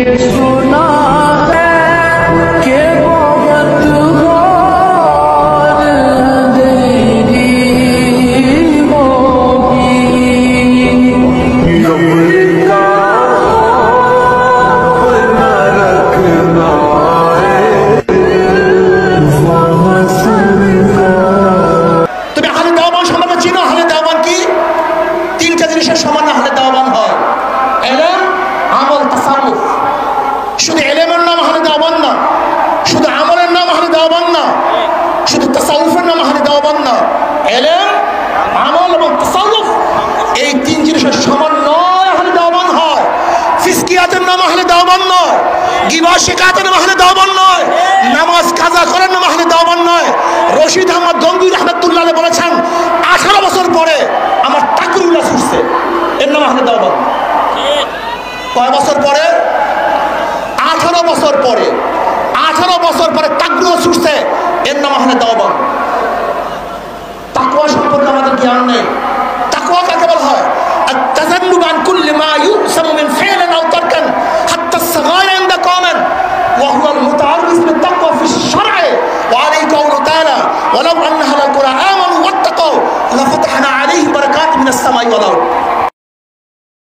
सुना है कि बहुत और अंधेरी होगी তুমি আহলে দেওবান সম্পর্কে চিনো? আহলে দেওবান কি? তিনটা জিনিসের সমান আহলে দেওবান হয়: ইলম, আমল, তাসাউফ। শুধু ইলমের নাম আহলে দেওবান না, শুধু আমলের নাম আহলে দেওবান না, শুধু তাসাউফের নাম আহলে দেওবান না। ইলম, আমল এবং তাসাউফ এই তিন জিনিসের সমন্বয় আহলে দেওবান হয়। ফিসকিয়াতের নাম আহলে দেওবান নয়, গিবত শিকায়তের নাম আহলে দেওবান নয়, নামাজ কাজা করার নাম আহলে দেওবান নয়। রশিদ আহমদ গঙ্গুই রহমাতুল্লাহ আলাইহি বলেছেন, 18 বছর পরে আমার তাকরুল্লাহ ছুটছে, এর নাম আহলে দেওবান। কয় বছর পরে? 18 বছর পরে। 18 বছর পরে তাকরুল্লাহ ছুটছে, এর নাম আহলে দেওবান। তাকওয়া সম্পর্কে আমাদের জ্ঞান নেই। তাকওয়া কাকে বলা হয়? التذنب عن كل ما يؤثم من فعل او ترك حتى الصغائر عند قوم وهو المتعرض بالتقوى في الشرع. وعليه قوله تعالى: ولو ان اهل القرى امنوا واتقوا لفتحنا عليهم بركات من السماء والارض.